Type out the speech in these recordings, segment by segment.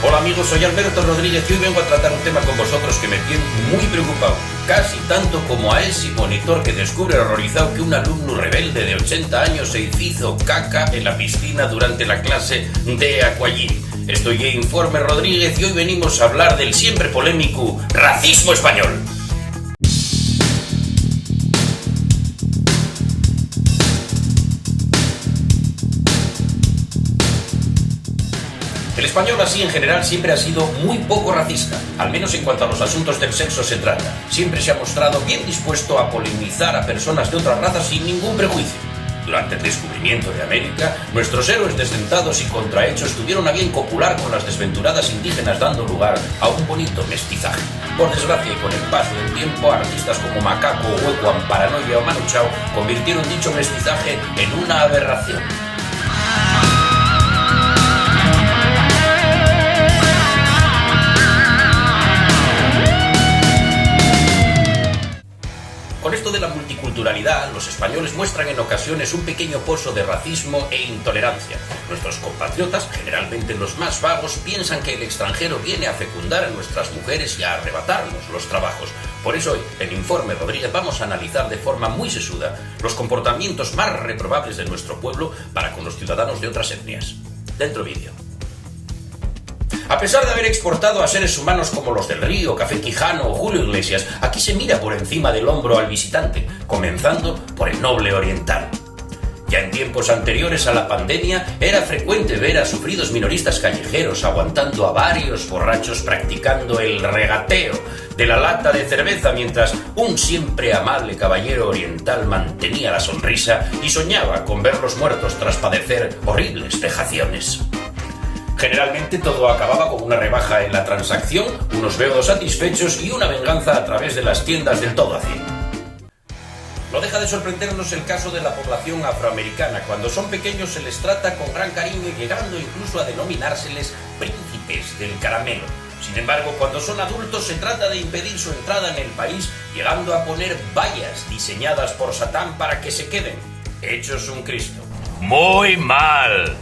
Hola amigos, soy Alberto Rodríguez y hoy vengo a tratar un tema con vosotros que me tiene muy preocupado, casi tanto como a ese monitor que descubre horrorizado que un alumno rebelde de 80 años se hizo caca en la piscina durante la clase de aquagym. Estoy en Informe Rodríguez y hoy venimos a hablar del siempre polémico racismo español. El español así en general siempre ha sido muy poco racista, al menos en cuanto a los asuntos del sexo se trata. Siempre se ha mostrado bien dispuesto a polemizar a personas de otras razas sin ningún prejuicio. Durante el descubrimiento de América, nuestros héroes desdentados y contrahechos tuvieron a bien copular con las desventuradas indígenas, dando lugar a un bonito mestizaje. Por desgracia y con el paso del tiempo, artistas como Macaco, Huecuan, Paranoia o Manu Chao convirtieron dicho mestizaje en una aberración. Con esto de la multiculturalidad, los españoles muestran en ocasiones un pequeño pozo de racismo e intolerancia. Nuestros compatriotas, generalmente los más vagos, piensan que el extranjero viene a fecundar a nuestras mujeres y a arrebatarnos los trabajos. Por eso hoy, en Informe Rodríguez, vamos a analizar de forma muy sesuda los comportamientos más reprobables de nuestro pueblo para con los ciudadanos de otras etnias. Dentro vídeo. A pesar de haber exportado a seres humanos como los del Río, Café Quijano o Julio Iglesias, aquí se mira por encima del hombro al visitante, comenzando por el noble oriental. Ya en tiempos anteriores a la pandemia, era frecuente ver a sufridos minoristas callejeros aguantando a varios borrachos practicando el regateo de la lata de cerveza mientras un siempre amable caballero oriental mantenía la sonrisa y soñaba con verlos muertos tras padecer horribles vejaciones. Generalmente todo acababa con una rebaja en la transacción, unos beudos satisfechos y una venganza a través de las tiendas del todo a 100. No deja de sorprendernos el caso de la población afroamericana. Cuando son pequeños se les trata con gran cariño, llegando incluso a denominárseles príncipes del caramelo. Sin embargo, cuando son adultos se trata de impedir su entrada en el país, llegando a poner vallas diseñadas por Satán para que se queden hechos un Cristo. ¡Muy mal!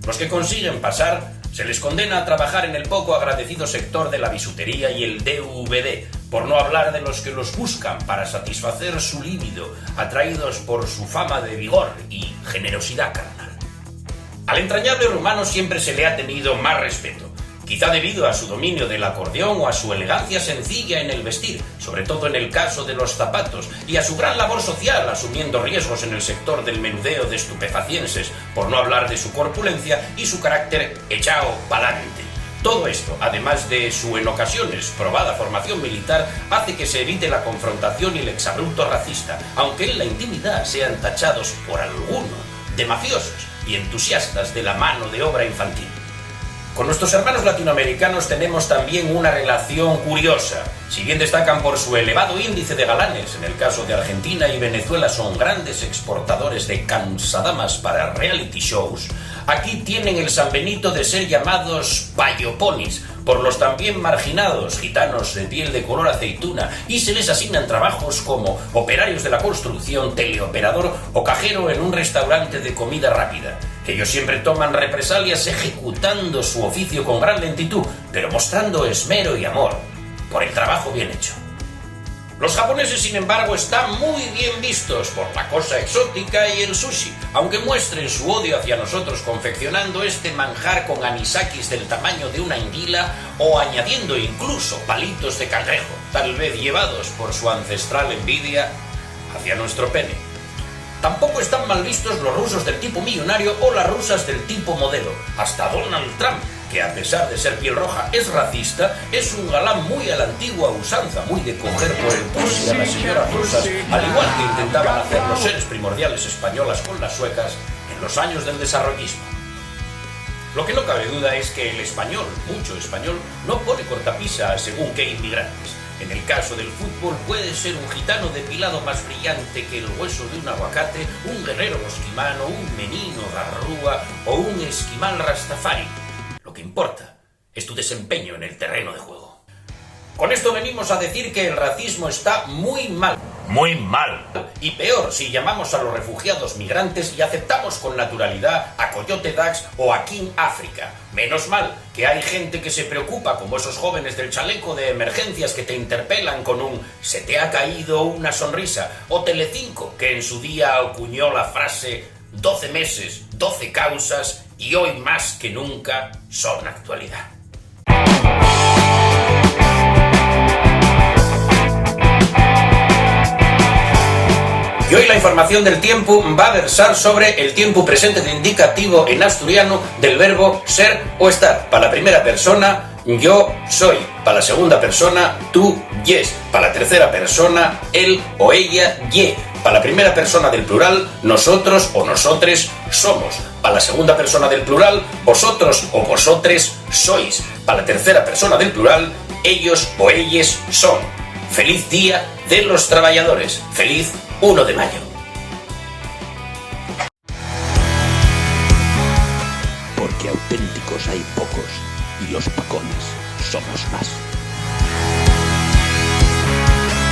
Los que consiguen pasar se les condena a trabajar en el poco agradecido sector de la bisutería y el DVD, por no hablar de los que los buscan para satisfacer su líbido, atraídos por su fama de vigor y generosidad carnal. Al entrañable rumano siempre se le ha tenido más respeto, quizá debido a su dominio del acordeón o a su elegancia sencilla en el vestir, sobre todo en el caso de los zapatos, y a su gran labor social, asumiendo riesgos en el sector del menudeo de estupefacientes, por no hablar de su corpulencia y su carácter echao pa'lante. Todo esto, además de su en ocasiones probada formación militar, hace que se evite la confrontación y el exabrupto racista, aunque en la intimidad sean tachados por alguno de mafiosos y entusiastas de la mano de obra infantil. Con nuestros hermanos latinoamericanos tenemos también una relación curiosa. Si bien destacan por su elevado índice de galanes, en el caso de Argentina y Venezuela son grandes exportadores de cansadamas para reality shows, aquí tienen el San Benito de ser llamados payoponis por los también marginados gitanos de piel de color aceituna y se les asignan trabajos como operarios de la construcción, teleoperador o cajero en un restaurante de comida rápida. Ellos siempre toman represalias ejecutando su oficio con gran lentitud, pero mostrando esmero y amor por el trabajo bien hecho. Los japoneses, sin embargo, están muy bien vistos por la cosa exótica y el sushi, aunque muestren su odio hacia nosotros confeccionando este manjar con anisakis del tamaño de una anguila o añadiendo incluso palitos de cangrejo, tal vez llevados por su ancestral envidia hacia nuestro pene. Tampoco están mal vistos los rusos del tipo millonario o las rusas del tipo modelo. Hasta Donald Trump, que a pesar de ser piel roja es racista, es un galán muy a la antigua usanza, muy de coger por el pussy a las señoras rusas, al igual que intentaban hacer los seres primordiales españolas con las suecas en los años del desarrollismo. Lo que no cabe duda es que el español, mucho español, no pone cortapisa según qué inmigrantes. En el caso del fútbol puede ser un gitano depilado más brillante que el hueso de un aguacate, un guerrero bosquimano, un menino garrúa o un esquimal rastafari. Lo que importa es tu desempeño en el terreno de juego. Con esto venimos a decir que el racismo está muy mal. muy mal. Y peor, si llamamos a los refugiados migrantes y aceptamos con naturalidad a Coyote Dax o a King África. Menos mal que hay gente que se preocupa, como esos jóvenes del chaleco de emergencias que te interpelan con un «se te ha caído una sonrisa», o Telecinco, que en su día acuñó la frase «12 meses, 12 causas» y hoy más que nunca son actualidad. Y hoy la información del tiempo va a versar sobre el tiempo presente de indicativo en asturiano del verbo ser o estar. Para la primera persona, yo soy. Para la segunda persona, tú, yes. Para la tercera persona, él o ella, ye. Para la primera persona del plural, nosotros o nosotres somos. Para la segunda persona del plural, vosotros o vosotres sois. Para la tercera persona del plural, ellos o ellas son. Feliz Día de los Trabajadores. Feliz 1 de mayo. Porque auténticos hay pocos y los pacones somos más.